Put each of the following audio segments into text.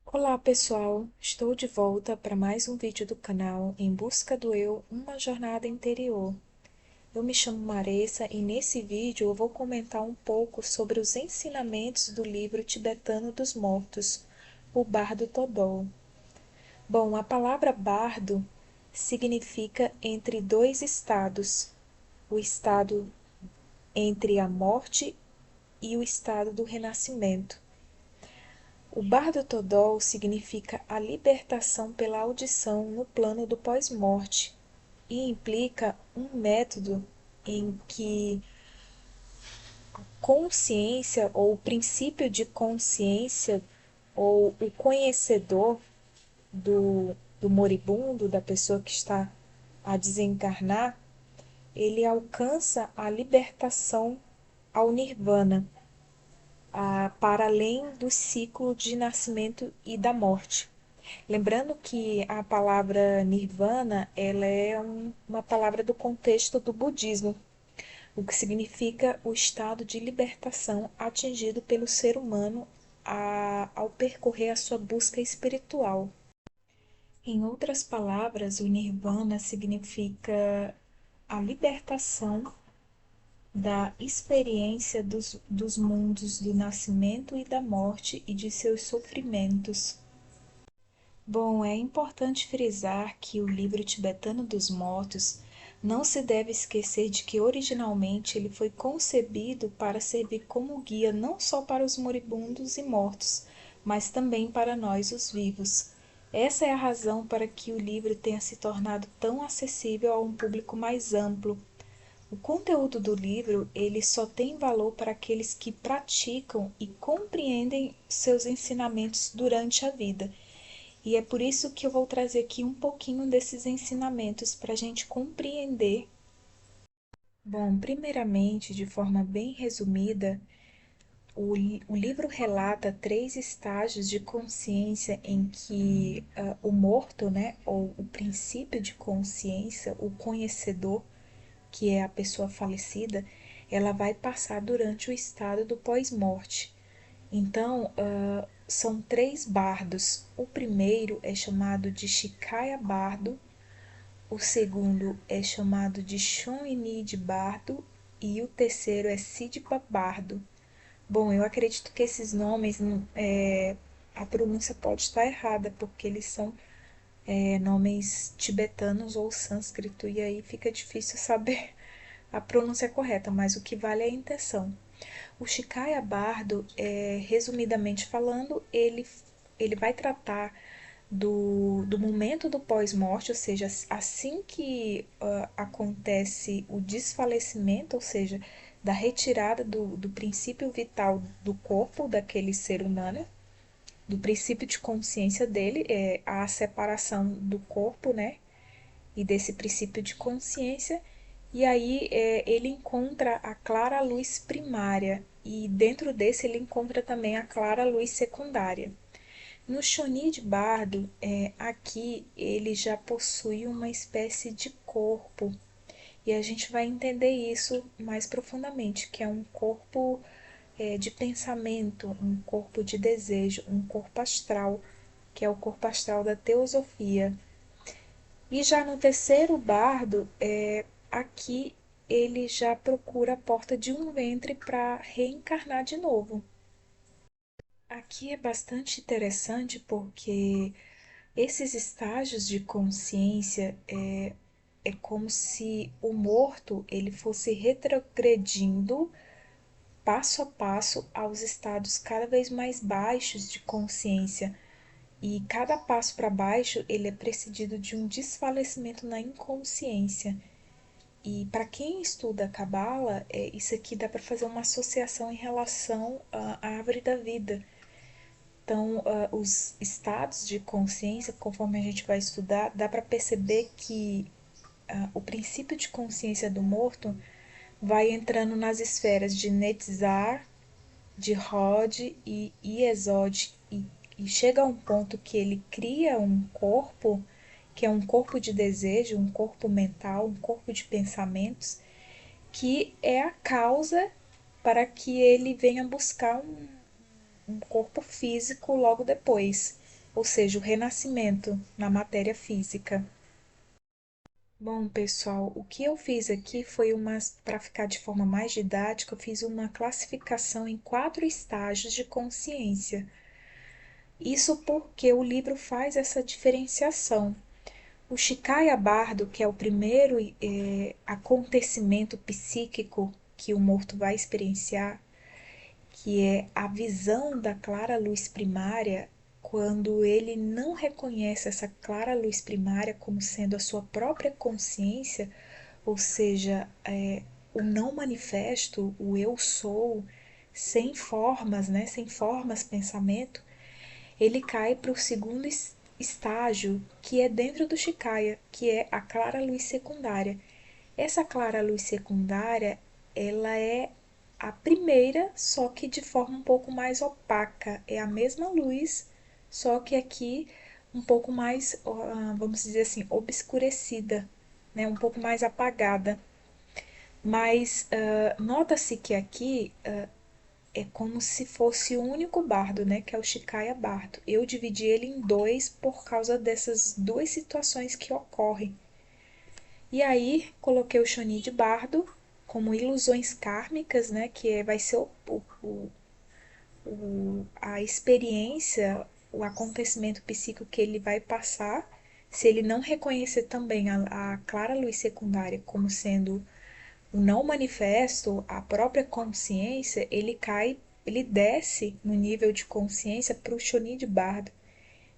Olá pessoal, estou de volta para mais um vídeo do canal Em Busca do Eu, uma jornada interior. Eu me chamo Maressa e nesse vídeo eu vou comentar um pouco sobre os ensinamentos do livro tibetano dos mortos, o Bardo Thodol. Bom, a palavra bardo significa entre dois estados, o estado entre a morte e o estado do renascimento. O Bardo Thodol significa a libertação pela audição no plano do pós-morte e implica um método em que consciência ou o princípio de consciência ou o conhecedor do moribundo, da pessoa que está a desencarnar, ele alcança a libertação ao nirvana, para além do ciclo de nascimento e da morte. Lembrando que a palavra nirvana, ela é uma palavra do contexto do budismo, o que significa o estado de libertação atingido pelo ser humano ao percorrer a sua busca espiritual. Em outras palavras, o nirvana significa a libertação da experiência dos mundos do nascimento e da morte e de seus sofrimentos. Bom, é importante frisar que o livro tibetano dos mortos não se deve esquecer de que originalmente ele foi concebido para servir como guia não só para os moribundos e mortos, mas também para nós, os vivos. Essa é a razão para que o livro tenha se tornado tão acessível a um público mais amplo. O conteúdo do livro, ele só tem valor para aqueles que praticam e compreendem seus ensinamentos durante a vida. E é por isso que eu vou trazer aqui um pouquinho desses ensinamentos para a gente compreender. Bom, primeiramente, de forma bem resumida, o livro relata três estágios de consciência em que o morto, né, ou o princípio de consciência, o conhecedor, que é a pessoa falecida, ela vai passar durante o estado do pós-morte. Então, são três bardos. O primeiro é chamado de Shikaya Bardo, o segundo é chamado de Shonini Bardo e o terceiro é Sidpa Bardo. Bom, eu acredito que esses nomes, a pronúncia pode estar errada, porque eles são nomes tibetanos ou sânscrito, e aí fica difícil saber a pronúncia correta, mas o que vale é a intenção. O Shikaya Bardo, resumidamente falando, ele vai tratar do momento do pós-morte, ou seja, assim que acontece o desfalecimento, ou seja, da retirada do princípio vital do corpo daquele ser humano, do princípio de consciência dele, a separação do corpo, né, e desse princípio de consciência, e aí ele encontra a clara luz primária, e dentro desse ele encontra também a clara luz secundária. No Shoni de Bardo, aqui ele já possui uma espécie de corpo, e a gente vai entender isso mais profundamente, que é um corpo de pensamento, um corpo de desejo, um corpo astral, que é o corpo astral da teosofia. E já no terceiro bardo, aqui ele já procura a porta de um ventre para reencarnar de novo. Aqui é bastante interessante porque esses estágios de consciência é como se o morto ele fosse retrogredindo passo a passo aos estados cada vez mais baixos de consciência. E cada passo para baixo ele é precedido de um desfalecimento na inconsciência. E para quem estuda a Cabala, isso aqui dá para fazer uma associação em relação à árvore da vida. Então, os estados de consciência, conforme a gente vai estudar, dá para perceber que o princípio de consciência do morto vai entrando nas esferas de Netzar, de Rod e Yesod, e chega a um ponto que ele cria um corpo, que é um corpo de desejo, um corpo mental, um corpo de pensamentos, que é a causa para que ele venha buscar um corpo físico logo depois. ou seja, o renascimento na matéria física. Bom, pessoal, o que eu fiz aqui foi para ficar de forma mais didática, eu fiz uma classificação em 4 estágios de consciência. Isso porque o livro faz essa diferenciação. O Shikaya Bardo, que é o primeiro acontecimento psíquico que o morto vai experienciar, que é a visão da clara luz primária, quando ele não reconhece essa clara luz primária como sendo a sua própria consciência, ou seja, o não manifesto, o eu sou, sem formas, né, sem formas pensamento, ele cai para o segundo estágio, que é dentro do Shikaya, que é a clara luz secundária. Essa clara luz secundária, ela é a primeira, só que de forma um pouco mais opaca. É a mesma luz, só que aqui um pouco mais, vamos dizer assim, obscurecida, né? Um pouco mais apagada. Mas nota-se que aqui é como se fosse o único bardo, né? Que é o Shikaya Bardo. Eu dividi ele em dois por causa dessas duas situações que ocorrem. E aí coloquei o Shoni de Bardo como ilusões kármicas, né? Vai ser a experiência, o acontecimento psíquico que ele vai passar. Se ele não reconhecer também a clara luz secundária como sendo o não manifesto, a própria consciência, ele desce no nível de consciência para o Shoni de Bardo.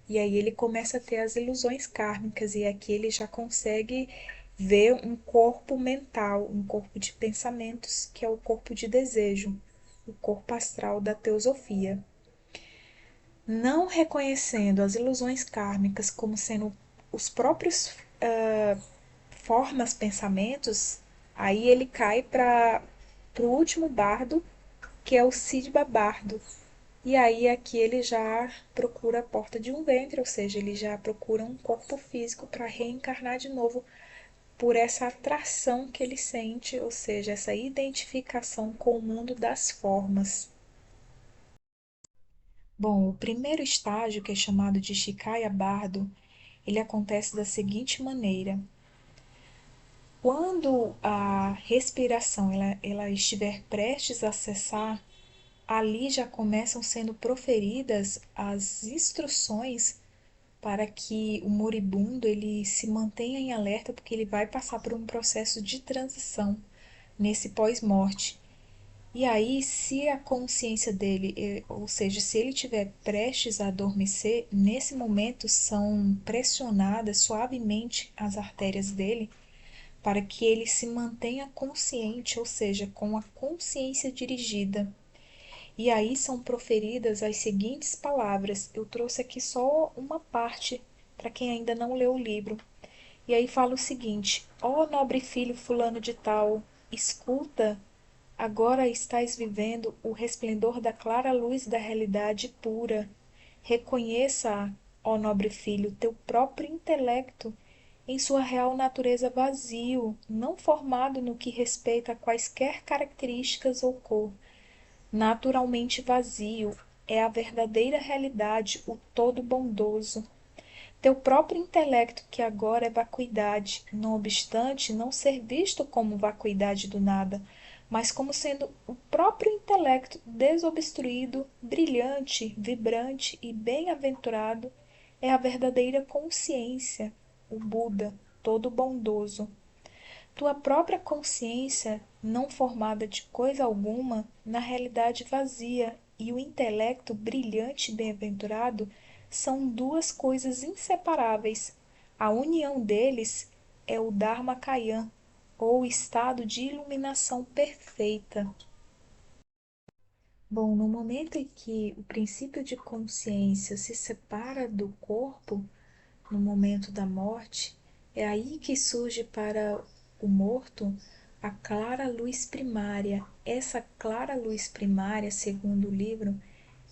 E aí ele começa a ter as ilusões kármicas, e aqui ele já consegue ver um corpo mental, um corpo de pensamentos, que é o corpo de desejo, o corpo astral da teosofia. Não reconhecendo as ilusões kármicas como sendo os próprios formas, pensamentos, aí ele cai para o último bardo, que é o Sidba Bardo. E aí aqui ele já procura a porta de um ventre, ou seja, ele já procura um corpo físico para reencarnar de novo por essa atração que ele sente, ou seja, essa identificação com o mundo das formas. Bom, o primeiro estágio, que é chamado de Shikaya Bardo, ele acontece da seguinte maneira: quando a respiração ela estiver prestes a cessar, ali já começam sendo proferidas as instruções para que o moribundo ele se mantenha em alerta, porque ele vai passar por um processo de transição nesse pós-morte. E aí, se a consciência dele, ou seja, se ele estiver prestes a adormecer, nesse momento são pressionadas suavemente as artérias dele para que ele se mantenha consciente, ou seja, com a consciência dirigida. E aí são proferidas as seguintes palavras. Eu trouxe aqui só uma parte para quem ainda não leu o livro. E aí fala o seguinte: ó nobre filho fulano de tal, escuta, agora estás vivendo o resplendor da clara luz da realidade pura. Reconheça, ó nobre filho, teu próprio intelecto em sua real natureza vazio, não formado no que respeita a quaisquer características ou cor. Naturalmente vazio, é a verdadeira realidade, o todo bondoso. Teu próprio intelecto, que agora é vacuidade, não obstante não ser visto como vacuidade do nada, mas como sendo o próprio intelecto desobstruído, brilhante, vibrante e bem-aventurado, é a verdadeira consciência, o Buda, todo bondoso. Tua própria consciência, não formada de coisa alguma, na realidade vazia, e o intelecto brilhante e bem-aventurado são duas coisas inseparáveis. A união deles é o Dharmakaya, ou estado de iluminação perfeita. Bom, no momento em que o princípio de consciência se separa do corpo, no momento da morte, é aí que surge para o morto a clara luz primária. Essa clara luz primária, segundo o livro,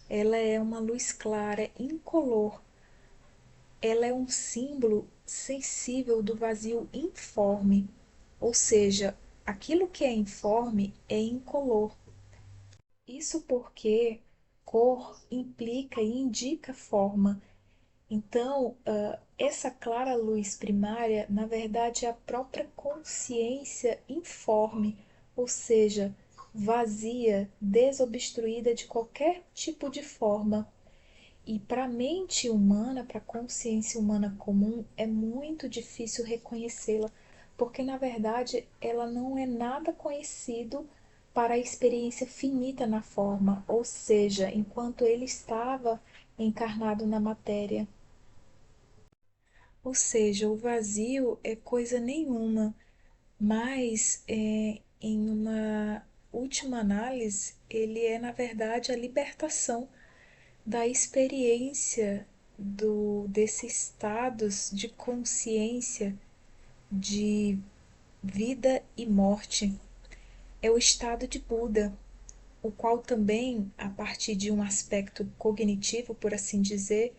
ela é uma luz clara, incolor. Ela é um símbolo sensível do vazio informe, ou seja, aquilo que é informe é incolor. Isso porque cor implica e indica forma, Então, essa clara luz primária, na verdade, é a própria consciência informe, ou seja, vazia, desobstruída de qualquer tipo de forma. E para a mente humana, para a consciência humana comum, é muito difícil reconhecê-la, porque na verdade ela não é nada conhecido para a experiência finita na forma, ou seja, enquanto ele estava encarnado na matéria. Ou seja, o vazio é coisa nenhuma, mas em uma última análise, ele é na verdade a libertação da experiência desses estados de consciência de vida e morte. É o estado de Buda, o qual também, a partir de um aspecto cognitivo, por assim dizer,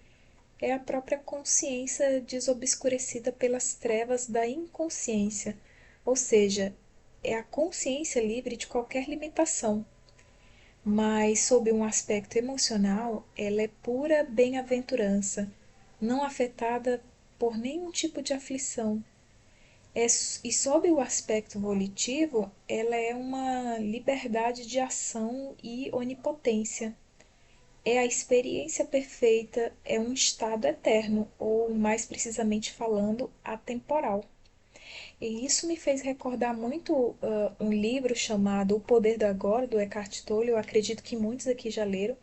é a própria consciência desobscurecida pelas trevas da inconsciência, ou seja, é a consciência livre de qualquer limitação. Mas, sob um aspecto emocional, ela é pura bem-aventurança, não afetada por nenhum tipo de aflição. E sob o aspecto volitivo, ela é uma liberdade de ação e onipotência. É a experiência perfeita, é um estado eterno, ou mais precisamente falando, atemporal. E isso me fez recordar muito um livro chamado O Poder do Agora, do Eckhart Tolle, eu acredito que muitos aqui já leram,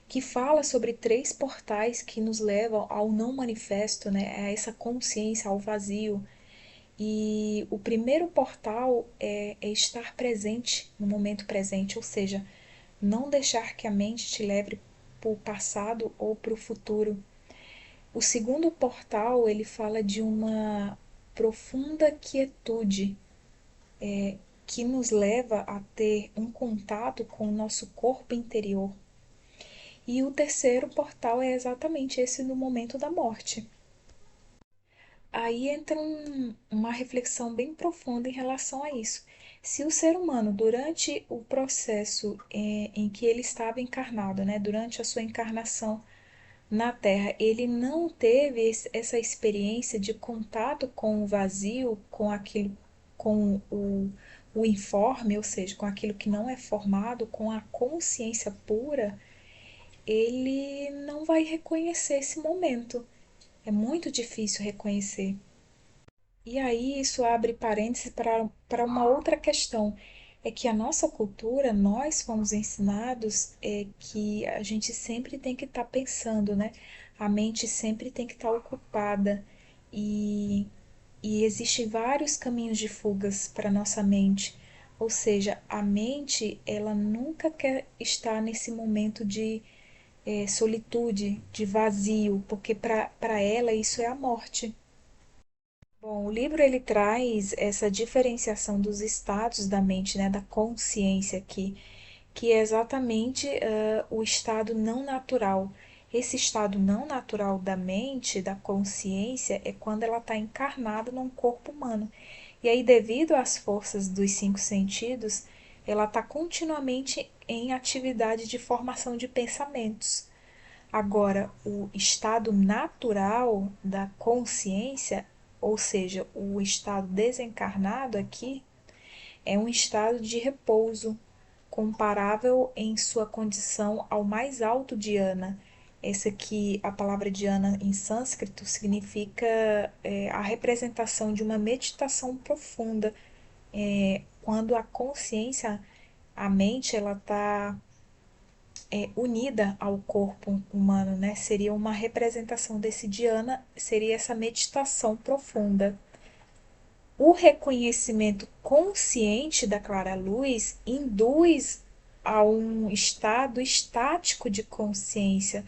que fala sobre três portais que nos levam ao não manifesto, né, a essa consciência, ao vazio. E o primeiro portal é estar presente no momento presente, ou seja, não deixar que a mente te leve para o passado ou para o futuro. O segundo portal, ele fala de uma profunda quietude que nos leva a ter um contato com o nosso corpo interior. E o terceiro portal é exatamente esse no momento da morte. Aí entra uma reflexão bem profunda em relação a isso. Se o ser humano, durante o processo em que ele estava encarnado, né, durante a sua encarnação na Terra, ele não teve essa experiência de contato com o vazio, com aquilo, com o informe, ou seja, com aquilo que não é formado, com a consciência pura, ele não vai reconhecer esse momento. É muito difícil reconhecer. E aí isso abre parênteses para uma outra questão. É que a nossa cultura, nós fomos ensinados que a gente sempre tem que estar pensando, né? A mente sempre tem que estar ocupada. E, e existem vários caminhos de fugas para nossa mente. Ou seja, a mente, ela nunca quer estar nesse momento de solitude, de vazio, porque para ela isso é a morte. Bom, o livro ele traz essa diferenciação dos estados da mente, né, da consciência aqui, que é exatamente o estado não natural. Esse estado não natural da mente, da consciência, é quando ela está encarnada num corpo humano. E aí, devido às forças dos cinco sentidos, ela está continuamente em atividade de formação de pensamentos. Agora, o estado natural da consciência, ou seja, o estado desencarnado aqui, é um estado de repouso, comparável em sua condição ao mais alto dhyana. Essa aqui, a palavra dhyana em sânscrito, significa a representação de uma meditação profunda, quando a consciência, a mente, ela está unida ao corpo humano, né? Seria uma representação desse dhyana, seria essa meditação profunda. O reconhecimento consciente da clara luz induz a um estado estático de consciência,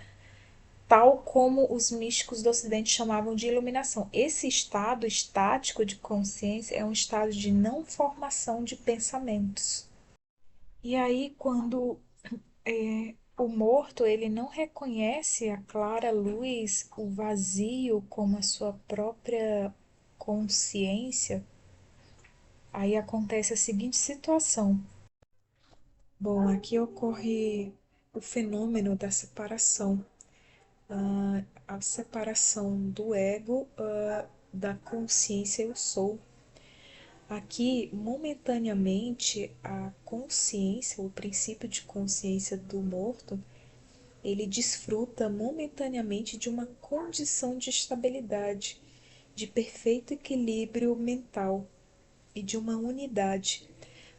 tal como os místicos do Ocidente chamavam de iluminação. Esse estado estático de consciência é um estado de não formação de pensamentos. E aí, quando o morto ele não reconhece a clara luz, o vazio como a sua própria consciência, aí acontece a seguinte situação. Bom, aqui ocorre o fenômeno da separação. a separação do ego da consciência eu sou. Aqui, momentaneamente, a consciência, o princípio de consciência do morto, ele desfruta momentaneamente de uma condição de estabilidade, de perfeito equilíbrio mental e de uma unidade.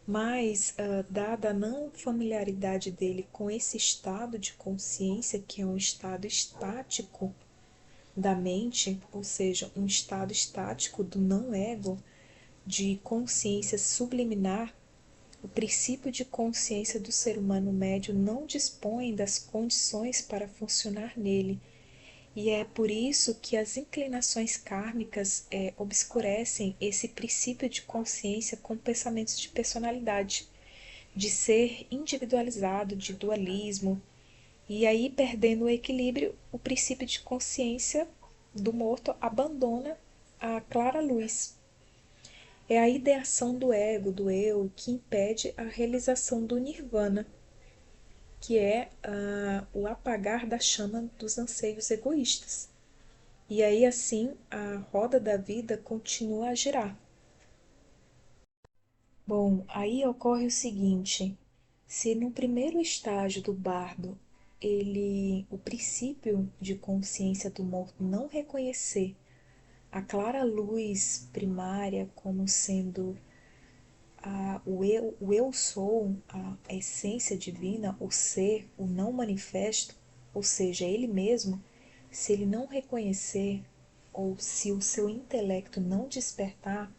Mas, dada a não familiaridade dele com esse estado de consciência, que é um estado estático da mente, ou seja, um estado estático do não-ego, de consciência subliminar, o princípio de consciência do ser humano médio não dispõe das condições para funcionar nele, e é por isso que as inclinações kármicas obscurecem esse princípio de consciência com pensamentos de personalidade, de ser individualizado, de dualismo, e aí, perdendo o equilíbrio, o princípio de consciência do morto abandona a clara luz. É a ideação do ego, do eu, que impede a realização do nirvana, que é o apagar da chama dos anseios egoístas. E aí, assim, a roda da vida continua a girar. Bom, aí ocorre o seguinte: se no primeiro estágio do bardo o princípio de consciência do morto não reconhecer a clara luz primária como sendo o eu sou, a essência divina, o ser, o não manifesto, ou seja, ele mesmo, se ele não reconhecer ou se o seu intelecto não despertar,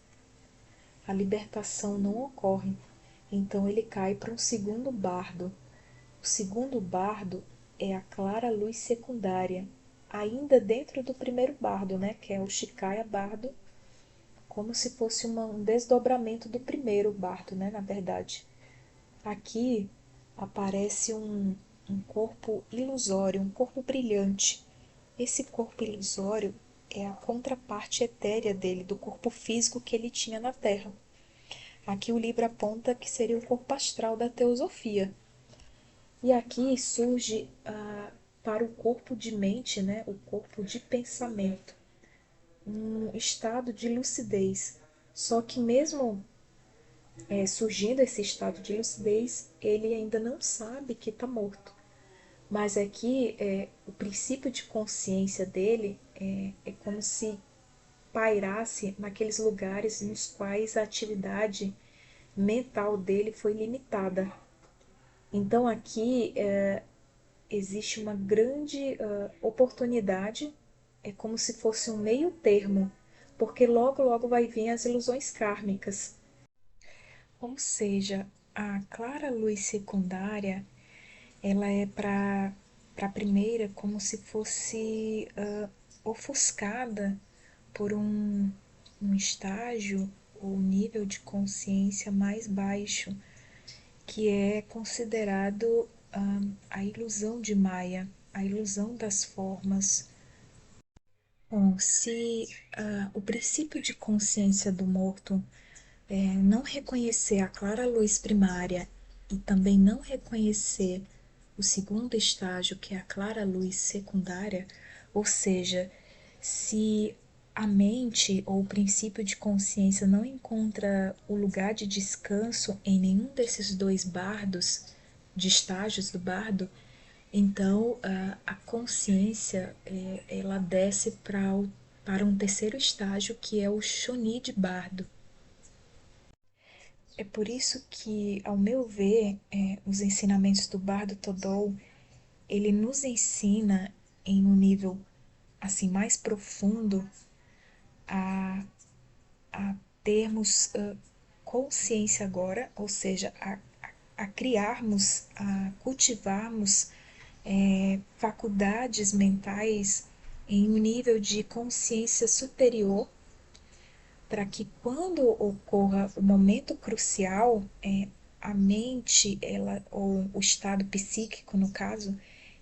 a libertação não ocorre. Então ele cai para um segundo bardo. O segundo bardo é a clara luz secundária, ainda dentro do primeiro bardo, né, que é o Shikaya bardo, como se fosse um desdobramento do primeiro bardo, né, na verdade. Aqui aparece um corpo ilusório, um corpo brilhante. Esse corpo ilusório é a contraparte etérea dele, do corpo físico que ele tinha na Terra. Aqui o livro aponta que seria o corpo astral da teosofia. E aqui surge para o corpo de mente, né, o corpo de pensamento, um estado de lucidez. Só que mesmo surgindo esse estado de lucidez, ele ainda não sabe que está morto. Mas aqui o princípio de consciência dele é como se pairasse naqueles lugares nos quais a atividade mental dele foi limitada. Então aqui existe uma grande oportunidade, é como se fosse um meio termo, porque logo logo vai vir as ilusões kármicas. Ou seja, a clara luz secundária, ela é para a primeira como se fosse ofuscada por um estágio ou nível de consciência mais baixo, que é considerado a ilusão de Maya, a ilusão das formas. Bom, se o princípio de consciência do morto não reconhecer a clara luz primária e também não reconhecer o segundo estágio, que é a clara luz secundária, ou seja, se a mente ou o princípio de consciência não encontra o lugar de descanso em nenhum desses dois bardos, de estágios do bardo, então a consciência ela desce para um terceiro estágio, que é o Shoni de bardo. É por isso que, ao meu ver, os ensinamentos do Bardo Todol, ele nos ensina em um nível assim mais profundo a, a termos consciência agora, ou seja, a criarmos, a cultivarmos faculdades mentais em um nível de consciência superior, para que quando ocorra o momento crucial, a mente, ela, ou o estado psíquico, no caso,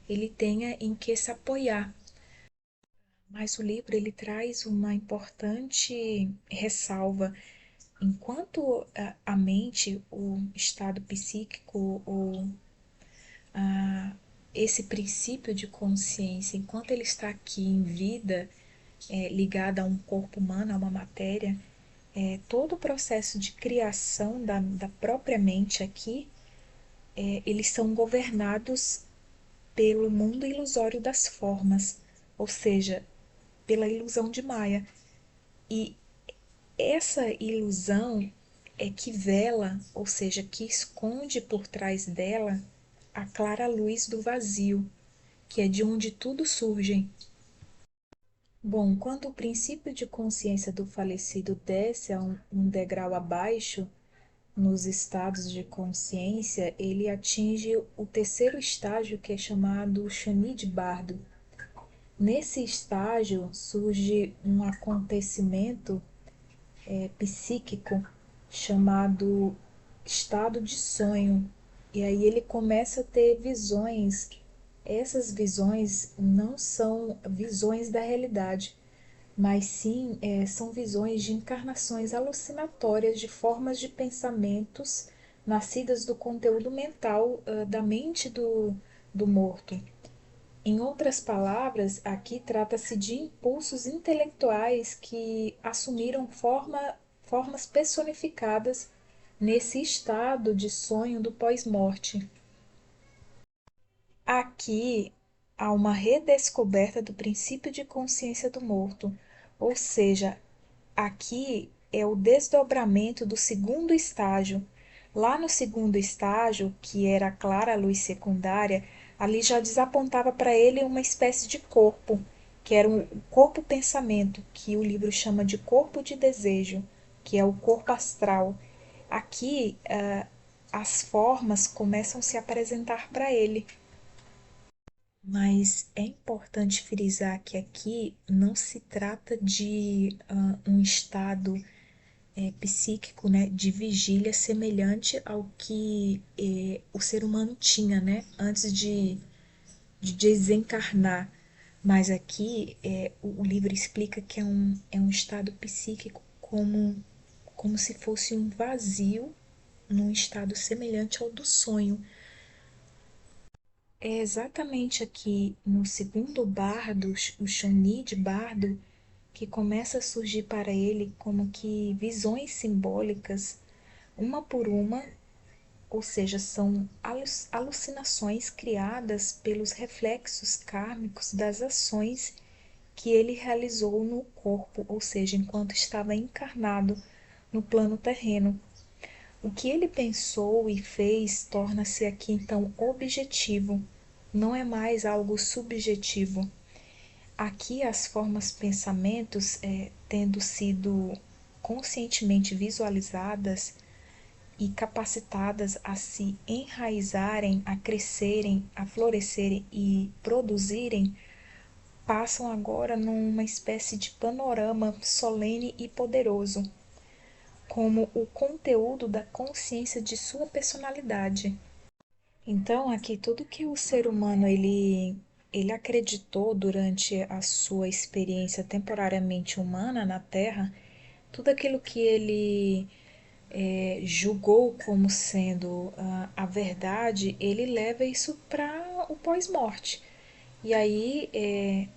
ele tenha em que se apoiar. Mas o livro ele traz uma importante ressalva. Enquanto mente, o estado psíquico, ou esse princípio de consciência, enquanto ele está aqui em vida, ligado a um corpo humano, a uma matéria, todo o processo de criação da própria mente aqui, eles são governados pelo mundo ilusório das formas, ou seja, pela ilusão de Maia. E essa ilusão é que vela, ou seja, que esconde por trás dela a clara luz do vazio, que é de onde tudo surge. Bom, quando o princípio de consciência do falecido desce a um degrau abaixo, nos estados de consciência, ele atinge o terceiro estágio, que é chamado Shani de Bardo. Nesse estágio surge um acontecimento psíquico chamado estado de sonho. E aí ele começa a ter visões. Essas visões não são visões da realidade, mas sim são visões de encarnações alucinatórias de formas de pensamentos nascidas do conteúdo mental da mente do morto. Em outras palavras, aqui trata-se de impulsos intelectuais que assumiram formas personificadas nesse estado de sonho do pós-morte. Aqui há uma redescoberta do princípio de consciência do morto, ou seja, aqui é o desdobramento do segundo estágio. Lá no segundo estágio, que era a clara luz secundária, ali já desapontava para ele uma espécie de corpo, que era um corpo-pensamento, que o livro chama de corpo de desejo, que é o corpo astral. Aqui, as formas começam a se apresentar para ele. Mas é importante frisar que aqui não se trata de um estado psíquico, né, de vigília semelhante ao que o ser humano tinha, né, antes de desencarnar. Mas aqui o livro explica que é um estado psíquico como se fosse um vazio num estado semelhante ao do sonho. É exatamente aqui no segundo bardo, o Shani de Bardo, que começa a surgir para ele como que visões simbólicas, uma por uma, ou seja, são alucinações criadas pelos reflexos kármicos das ações que ele realizou no corpo, ou seja, enquanto estava encarnado no plano terreno. O que ele pensou e fez torna-se aqui então objetivo, não é mais algo subjetivo. Aqui as formas pensamentos, tendo sido conscientemente visualizadas e capacitadas a se enraizarem, a crescerem, a florescerem e produzirem, passam agora numa espécie de panorama solene e poderoso, como o conteúdo da consciência de sua personalidade. Então, aqui tudo que o ser humano ele acreditou durante a sua experiência temporariamente humana na Terra, tudo aquilo que ele julgou como sendo a verdade, ele leva isso para o pós-morte. E aí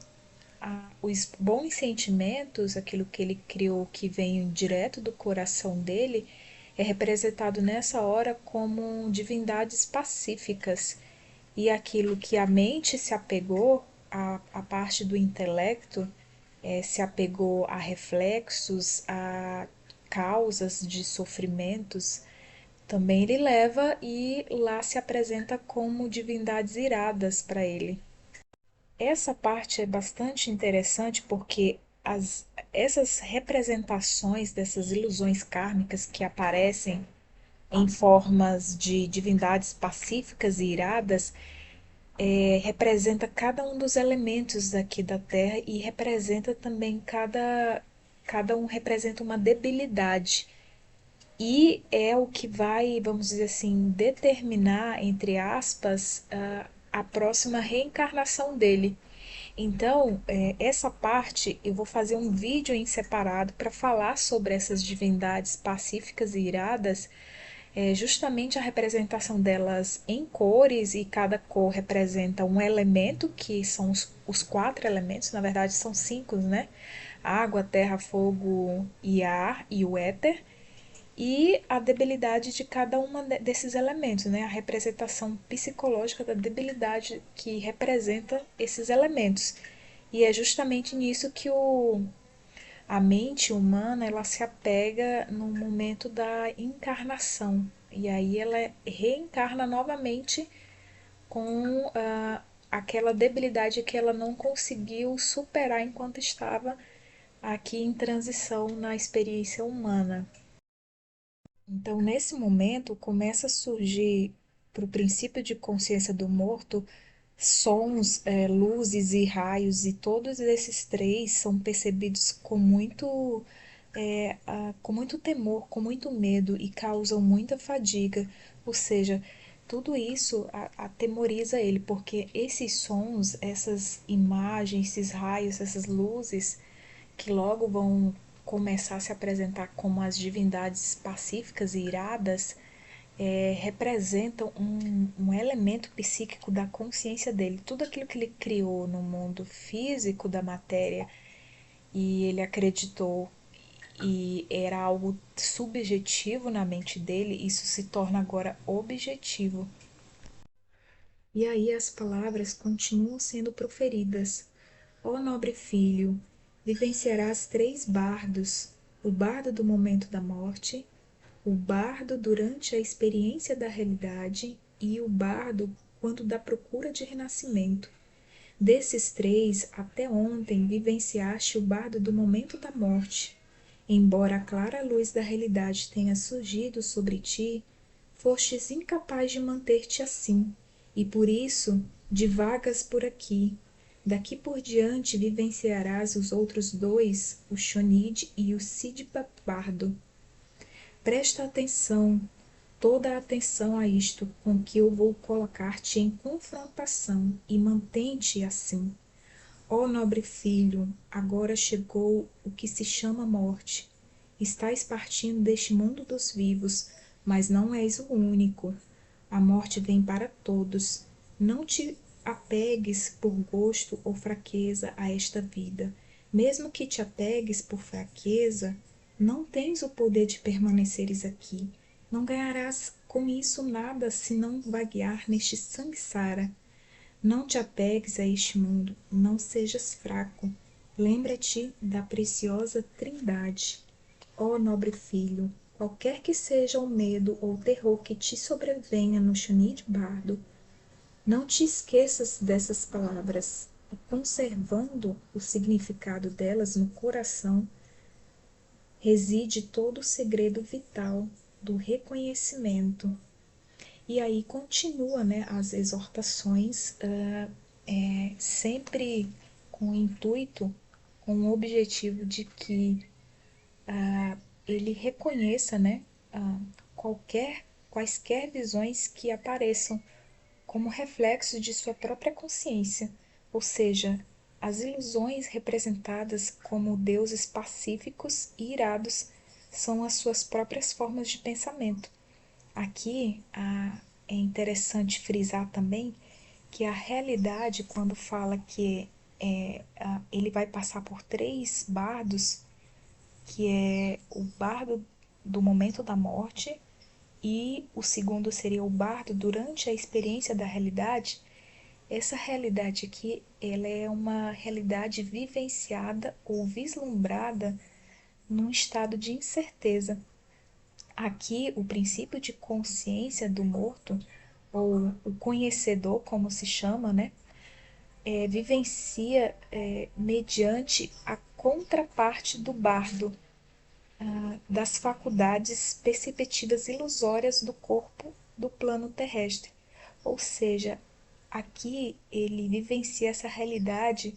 os bons sentimentos, aquilo que ele criou que vem direto do coração dele, é representado nessa hora como divindades pacíficas. E aquilo que a mente se apegou, a parte do intelecto, se apegou a reflexos, a causas de sofrimentos, também ele leva e lá se apresenta como divindades iradas para ele. Essa parte é bastante interessante porque essas representações dessas ilusões kármicas que aparecem em formas de divindades pacíficas e iradas representa cada um dos elementos daqui da Terra e representa também cada um representa uma debilidade. E é o que vai, vamos dizer assim, determinar, entre aspas, a próxima reencarnação dele. Então, essa parte eu vou fazer um vídeo em separado para falar sobre essas divindades pacíficas e iradas, É justamente a representação delas em cores, e cada cor representa um elemento, que são os quatro elementos, na verdade são cinco, né? Água, terra, fogo e ar e o éter, e a debilidade de cada um desses elementos, né? A representação psicológica da debilidade que representa esses elementos. E é justamente nisso que a mente humana ela se apega no momento da encarnação. E aí ela reencarna novamente com aquela debilidade que ela não conseguiu superar enquanto estava aqui em transição na experiência humana. Então, nesse momento, começa a surgir para o princípio de consciência do morto sons, luzes e raios, e todos esses três são percebidos com muito temor, com muito medo e causam muita fadiga. Ou seja, tudo isso atemoriza ele, porque esses sons, essas imagens, esses raios, essas luzes, que logo vão começar a se apresentar como as divindades pacíficas e iradas, representam um elemento psíquico da consciência dele. Tudo aquilo que ele criou no mundo físico da matéria e ele acreditou e era algo subjetivo na mente dele, isso se torna agora objetivo. E aí as palavras continuam sendo proferidas. Ó nobre filho, vivenciarás três bardos: o bardo do momento da morte, o bardo durante a experiência da realidade e o bardo quando da procura de renascimento. Desses três, até ontem vivenciaste o bardo do momento da morte. Embora a clara luz da realidade tenha surgido sobre ti, fostes incapaz de manter-te assim, e por isso divagas por aqui. Daqui por diante vivenciarás os outros dois, o Shonid e o Sidbabardo. Presta atenção, toda a atenção a isto com que eu vou colocar-te em confrontação, e mantém-te assim. Ó nobre filho, agora chegou o que se chama morte. Estás partindo deste mundo dos vivos, mas não és o único. A morte vem para todos. Não te apegues por gosto ou fraqueza a esta vida. Mesmo que te apegues por fraqueza, não tens o poder de permaneceres aqui. Não ganharás com isso nada se não vaguear neste samsara. Não te apegues a este mundo, não sejas fraco. Lembra-te da preciosa Trindade. Ó nobre filho, qualquer que seja o medo ou terror que te sobrevenha no Shunid Bardo, não te esqueças dessas palavras, e conservando o significado delas no coração, reside todo o segredo vital do reconhecimento. E aí continua, né, as exortações, sempre com o intuito, com o objetivo de que ele reconheça, né, quaisquer visões que apareçam como reflexo de sua própria consciência, ou seja, as ilusões representadas como deuses pacíficos e irados são as suas próprias formas de pensamento. Aqui é interessante frisar também que a realidade, quando fala que ele vai passar por três bardos, que é o bardo do momento da morte, e o segundo seria o bardo durante a experiência da realidade. Essa realidade aqui, ela é uma realidade vivenciada ou vislumbrada num estado de incerteza. Aqui, o princípio de consciência do morto, ou o conhecedor, como se chama, né, vivencia mediante a contraparte do bardo, das faculdades perceptivas ilusórias do corpo do plano terrestre. Ou seja, aqui ele vivencia essa realidade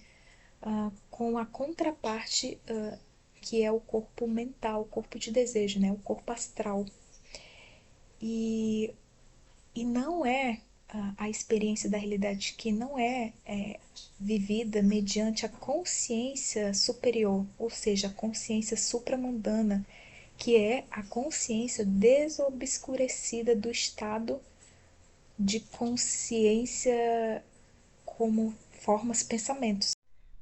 com a contraparte que é o corpo mental, o corpo de desejo, né? O corpo astral. E, e não é a experiência da realidade que não é vivida mediante a consciência superior, ou seja, a consciência supramundana, que é a consciência desobscurecida do estado de consciência como formas pensamentos.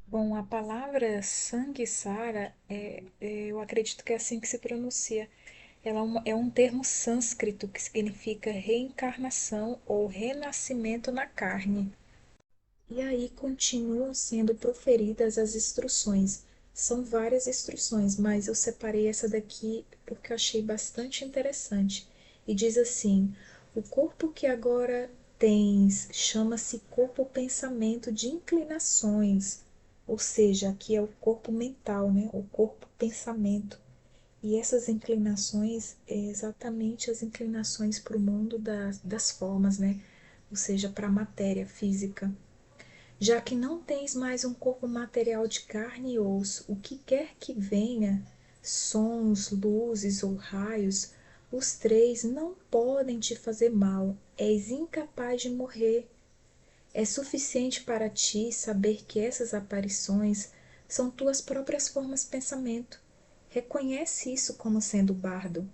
Bom, a palavra Samsara, eu acredito que é assim que se pronuncia. Ela é um termo sânscrito que significa reencarnação ou renascimento na carne. E aí continuam sendo proferidas as instruções. São várias instruções, mas eu separei essa daqui porque eu achei bastante interessante. E diz assim: o corpo que agora tens chama-se corpo-pensamento de inclinações, ou seja, aqui é o corpo mental, né? O corpo-pensamento. E essas inclinações é exatamente as inclinações para o mundo das formas, né? Ou seja, para a matéria física. Já que não tens mais um corpo material de carne e osso, o que quer que venha, sons, luzes ou raios, os três não podem te fazer mal. És incapaz de morrer. É suficiente para ti saber que essas aparições são tuas próprias formas de pensamento. Reconhece isso como sendo bardo.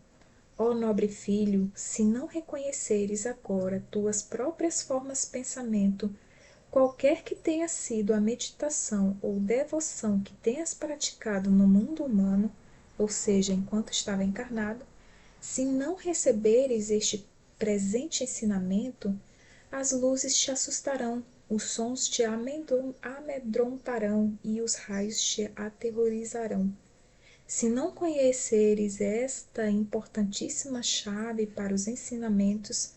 Ó nobre filho, se não reconheceres agora tuas próprias formas de pensamento, qualquer que tenha sido a meditação ou devoção que tenhas praticado no mundo humano, ou seja, enquanto estava encarnado, se não receberes este presente ensinamento, as luzes te assustarão, os sons te amedrontarão e os raios te aterrorizarão. Se não conheceres esta importantíssima chave para os ensinamentos,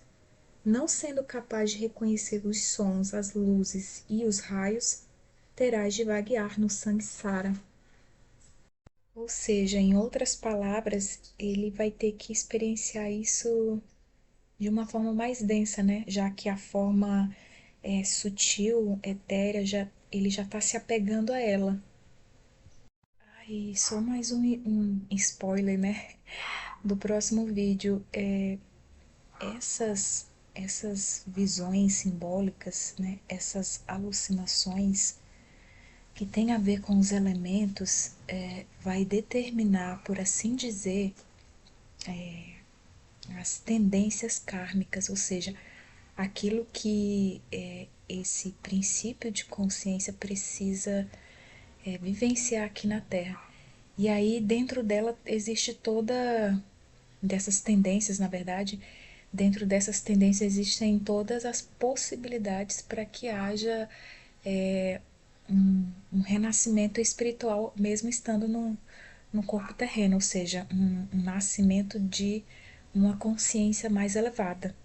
não sendo capaz de reconhecer os sons, as luzes e os raios, terás de vaguear no samsara. Ou seja, em outras palavras, ele vai ter que experienciar isso de uma forma mais densa, né? Já que a forma sutil, etérea, ele já está se apegando a ela. E só mais um spoiler, né? Do próximo vídeo. Essas visões simbólicas, né? Essas alucinações que tem a ver com os elementos, vai determinar, por assim dizer, as tendências kármicas, ou seja, aquilo que esse princípio de consciência precisa vivenciar aqui na Terra. E aí, dentro dela, existe toda dessas tendências, na verdade, dentro dessas tendências existem todas as possibilidades para que haja um renascimento espiritual, mesmo estando no corpo terreno, ou seja, um nascimento de uma consciência mais elevada.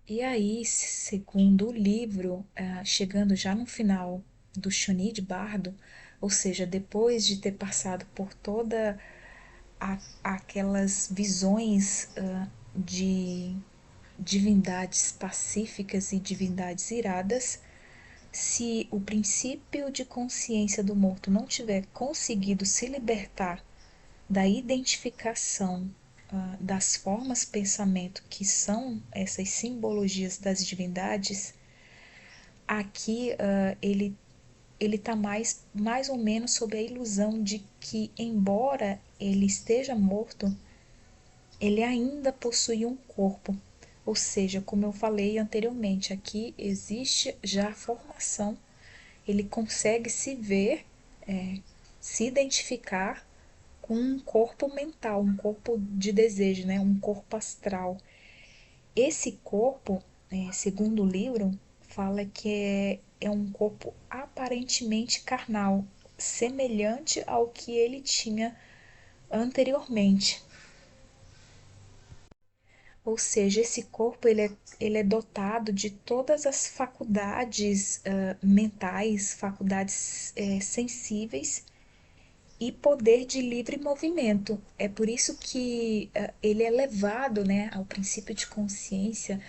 E aí, segundo o livro, chegando já no final do Shuni de Bardo, ou seja, depois de ter passado por toda aquelas visões de divindades pacíficas e divindades iradas, se o princípio de consciência do morto não tiver conseguido se libertar da identificação das formas pensamento que são essas simbologias das divindades, aqui ele está mais ou menos sob a ilusão de que, embora ele esteja morto, ele ainda possui um corpo. Ou seja, como eu falei anteriormente, aqui existe já a formação, ele consegue se ver, se identificar com um corpo mental, um corpo de desejo, né? Um corpo astral. Esse corpo, segundo o livro, fala que é um corpo aparentemente carnal, semelhante ao que ele tinha anteriormente. Ou seja, esse corpo ele é dotado de todas as faculdades mentais, faculdades sensíveis e poder de livre movimento. É por isso que ele é levado, né, ao princípio de consciência.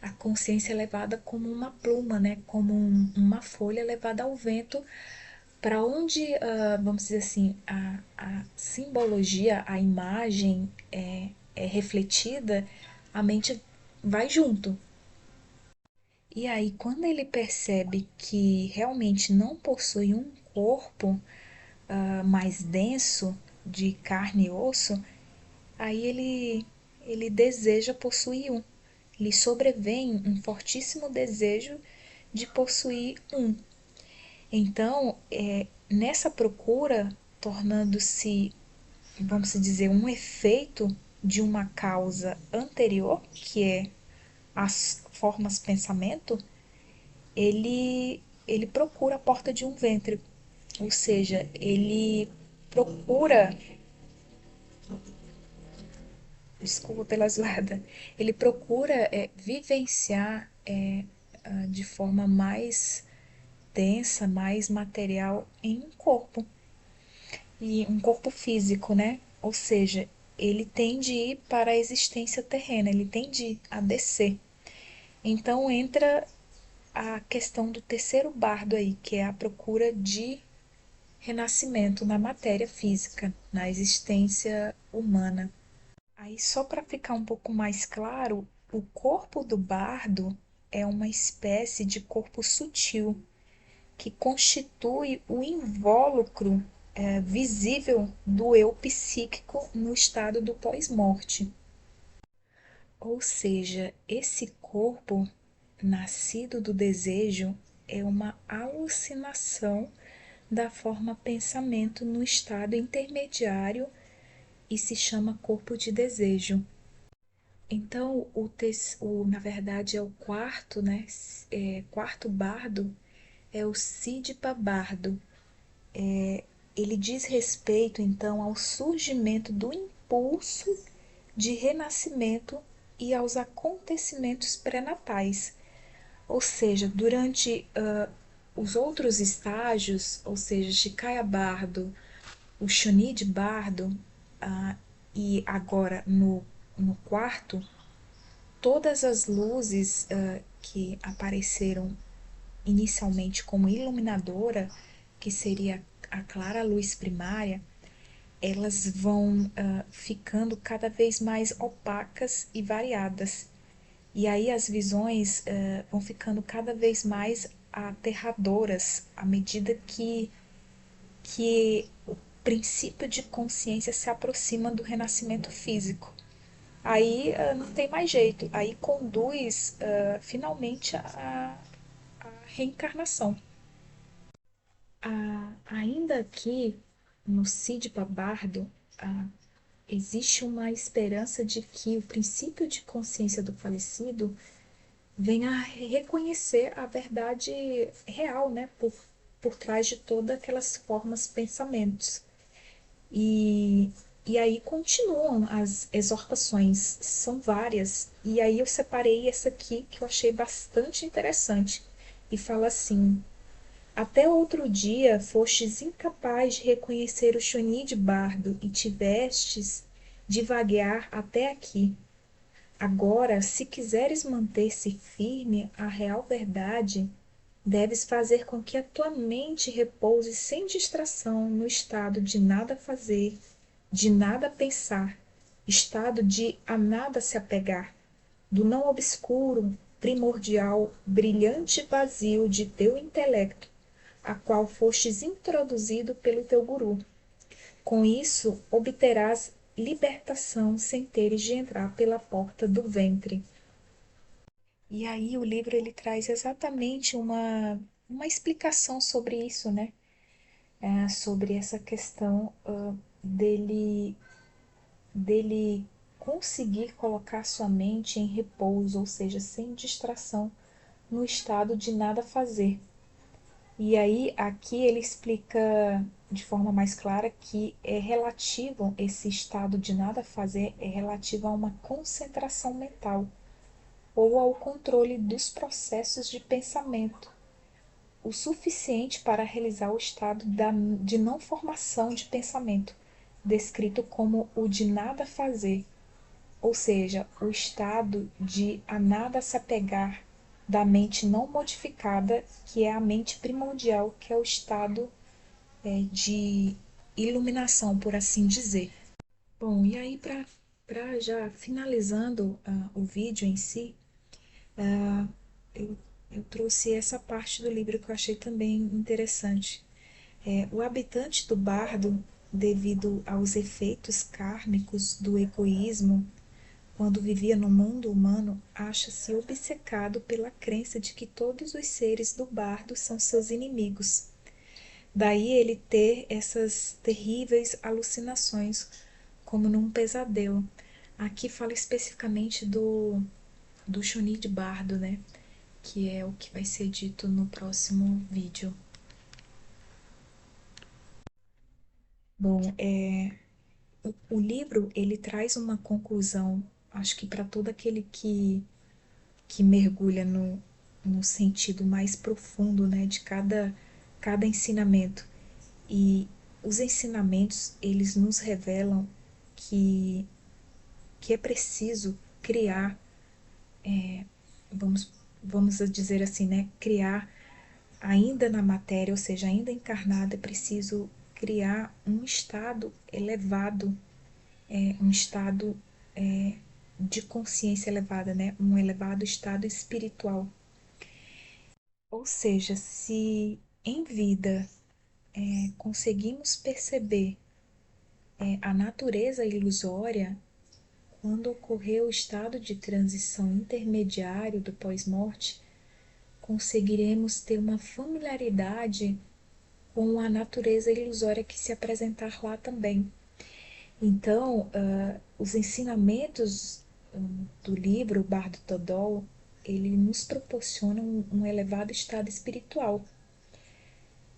A consciência é levada como uma pluma, né, como uma folha levada ao vento, para onde, vamos dizer assim, a simbologia, a imagem é refletida, a mente vai junto. E aí, quando ele percebe que realmente não possui um corpo mais denso, de carne e osso, aí ele deseja possuir um. Lhe sobrevém um fortíssimo desejo de possuir um. Então, nessa procura, tornando-se, vamos dizer, um efeito de uma causa anterior, que é as formas pensamento, ele procura a porta de um ventre, ou seja, ele procura, desculpa pela zoada, ele procura vivenciar de forma mais densa, mais material em um corpo, e um corpo físico, né? Ou seja, ele tende a ir para a existência terrena, ele tende a descer. Então entra a questão do terceiro bardo aí, que é a procura de renascimento na matéria física, na existência humana. Aí, só para ficar um pouco mais claro, o corpo do bardo é uma espécie de corpo sutil que constitui o invólucro visível do eu psíquico no estado do pós-morte. Ou seja, esse corpo nascido do desejo é uma alucinação da forma pensamento no estado intermediário e se chama corpo de desejo. Então, na verdade, é o quarto, né? Quarto bardo é o Siddhipa bardo. Ele diz respeito, então, ao surgimento do impulso de renascimento e aos acontecimentos pré-natais. Ou seja, durante os outros estágios, ou seja, Shikaya bardo, o Shunid bardo, uh, e agora no quarto, todas as luzes que apareceram inicialmente como iluminadora, que seria a clara luz primária, elas vão ficando cada vez mais opacas e variadas. E aí as visões vão ficando cada vez mais aterradoras à medida que o princípio de consciência se aproxima do renascimento físico. Aí não tem mais jeito, aí conduz finalmente a reencarnação. Ainda aqui no Cid Babardo, existe uma esperança de que o princípio de consciência do falecido venha a reconhecer a verdade real, né, por trás de todas aquelas formas pensamentos. E, e aí continuam as exortações, são várias. E aí eu separei essa aqui que eu achei bastante interessante. E fala assim: até outro dia fostes incapaz de reconhecer o Choni de Bardo e tivestes de vaguear até aqui. Agora, se quiseres manter-se firme à real verdade, deves fazer com que a tua mente repouse sem distração no estado de nada fazer, de nada pensar, estado de a nada se apegar, do não obscuro, primordial, brilhante vazio de teu intelecto, a qual fostes introduzido pelo teu guru. Com isso, obterás libertação sem teres de entrar pela porta do ventre. E aí o livro ele traz exatamente uma explicação sobre isso, né? Sobre essa questão dele conseguir colocar sua mente em repouso, ou seja, sem distração, no estado de nada fazer. E aí aqui ele explica de forma mais clara que é relativo, esse estado de nada fazer é relativo a uma concentração mental ou ao controle dos processos de pensamento, o suficiente para realizar o estado de não formação de pensamento, descrito como o de nada fazer, ou seja, o estado de a nada se apegar da mente não modificada, que é a mente primordial, que é o estado de iluminação, por assim dizer. Bom, e aí para já finalizando o vídeo em si, eu, eu trouxe essa parte do livro que eu achei também interessante. O habitante do bardo devido aos efeitos kármicos do egoísmo, quando vivia no mundo humano, acha-se obcecado pela crença de que todos os seres do bardo são seus inimigos. Daí ele ter essas terríveis alucinações, como num pesadelo. Aqui fala especificamente do Chuni de Bardo, né? Que é o que vai ser dito no próximo vídeo. Bom, o livro ele traz uma conclusão, acho que para todo aquele que mergulha no sentido mais profundo, né, de cada ensinamento. E os ensinamentos, eles nos revelam que, que é preciso criar, vamos, vamos dizer assim, né, criar ainda na matéria, ou seja, ainda encarnado, é preciso criar um estado elevado, um estado de consciência elevada, né? Um elevado estado espiritual. Ou seja, se em vida conseguimos perceber a natureza ilusória, quando ocorrer o estado de transição intermediário do pós-morte, conseguiremos ter uma familiaridade com a natureza ilusória que se apresentar lá também. Então, os ensinamentos do livro Bardo Todol, ele nos proporciona um elevado estado espiritual.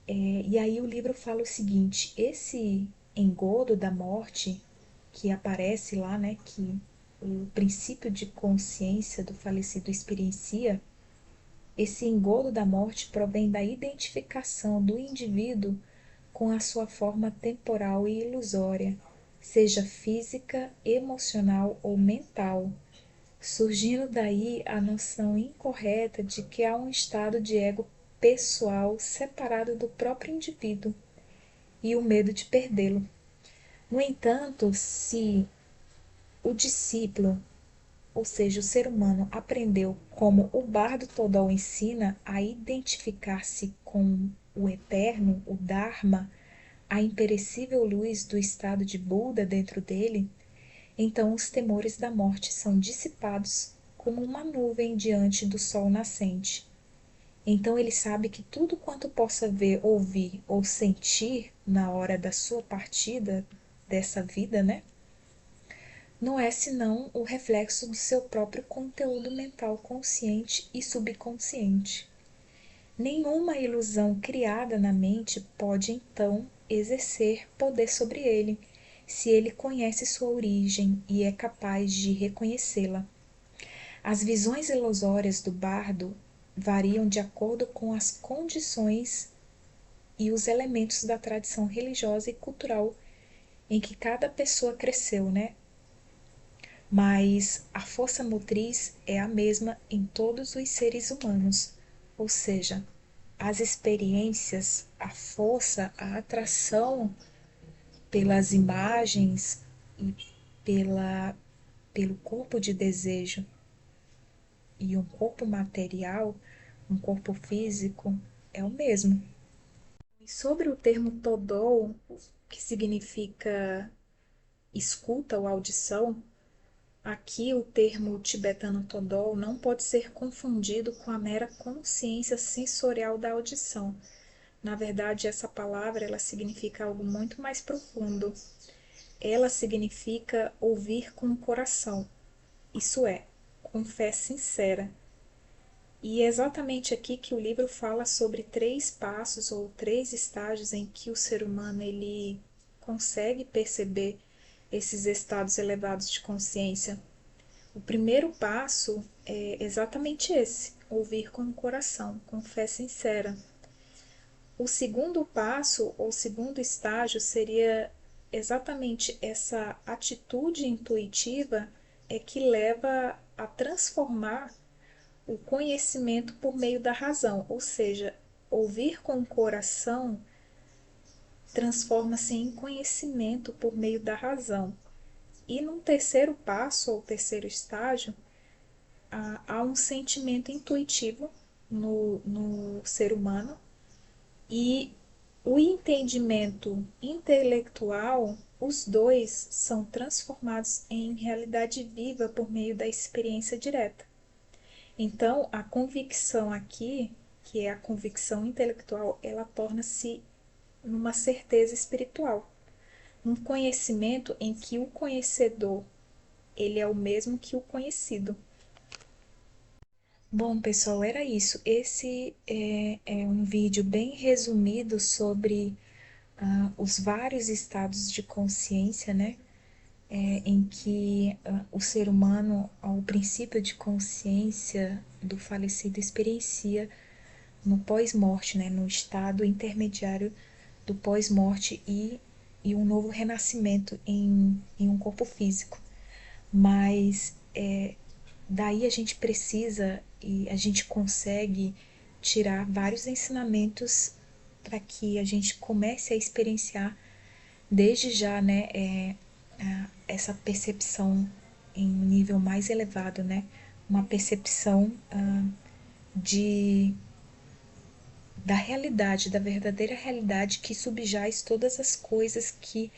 E aí o livro fala o seguinte: esse engodo da morte que aparece lá, né, que o princípio de consciência do falecido experiencia, esse engodo da morte provém da identificação do indivíduo com a sua forma temporal e ilusória, seja física, emocional ou mental, surgindo daí a noção incorreta de que há um estado de ego pessoal separado do próprio indivíduo e o medo de perdê-lo. No entanto, se o discípulo, ou seja, o ser humano, aprendeu, como o Bardo Todol ensina, a identificar-se com o eterno, o Dharma, a imperecível luz do estado de Buda dentro dele, então os temores da morte são dissipados como uma nuvem diante do sol nascente. Então ele sabe que tudo quanto possa ver, ouvir ou sentir na hora da sua partida dessa vida, né? Não é senão o reflexo do seu próprio conteúdo mental consciente e subconsciente. Nenhuma ilusão criada na mente pode, então, exercer poder sobre ele, se ele conhece sua origem e é capaz de reconhecê-la. As visões ilusórias do bardo variam de acordo com as condições e os elementos da tradição religiosa e cultural em que cada pessoa cresceu, né? Mas a força motriz é a mesma em todos os seres humanos, ou seja, as experiências, a força, a atração pelas imagens e pela, pelo corpo de desejo e um corpo material, um corpo físico, é o mesmo. E sobre o termo Todol, que significa escuta ou audição, aqui o termo tibetano Todol não pode ser confundido com a mera consciência sensorial da audição. Na verdade, essa palavra ela significa algo muito mais profundo. Ela significa ouvir com o coração, isso é, com fé sincera. E é exatamente aqui que o livro fala sobre três passos ou três estágios em que o ser humano ele consegue perceber esses estados elevados de consciência. O primeiro passo é exatamente esse: ouvir com o coração, com fé sincera. O segundo passo, ou segundo estágio, seria exatamente essa atitude intuitiva que leva a transformar o conhecimento por meio da razão, ou seja, ouvir com o coração transforma-se em conhecimento por meio da razão. E num terceiro passo, ou terceiro estágio, há um sentimento intuitivo no ser humano e O entendimento intelectual, os dois são transformados em realidade viva por meio da experiência direta. Então, a convicção aqui, que é a convicção intelectual, ela torna-se numa certeza espiritual, um conhecimento em que o conhecedor, ele é o mesmo que o conhecido. Bom, pessoal, era isso. Esse é um vídeo bem resumido sobre os vários estados de consciência, né? Em que o ser humano, ao princípio de consciência do falecido, experiencia no pós-morte, né? No estado intermediário do pós-morte e um novo renascimento em um corpo físico. Mas daí a gente precisa e a gente consegue tirar vários ensinamentos para que a gente comece a experienciar desde já, né, essa percepção em um nível mais elevado, né, uma percepção de da realidade, da verdadeira realidade que subjaz todas as coisas que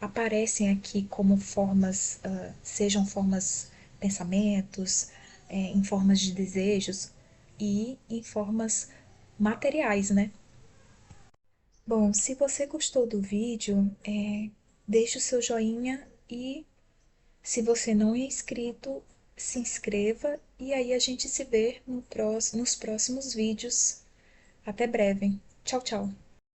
aparecem aqui como formas, sejam formas pensamentos, em formas de desejos e em formas materiais, né? Bom, se você gostou do vídeo, deixe o seu joinha e se você não é inscrito, se inscreva e aí a gente se vê nos próximos vídeos. Até breve. Tchau, tchau.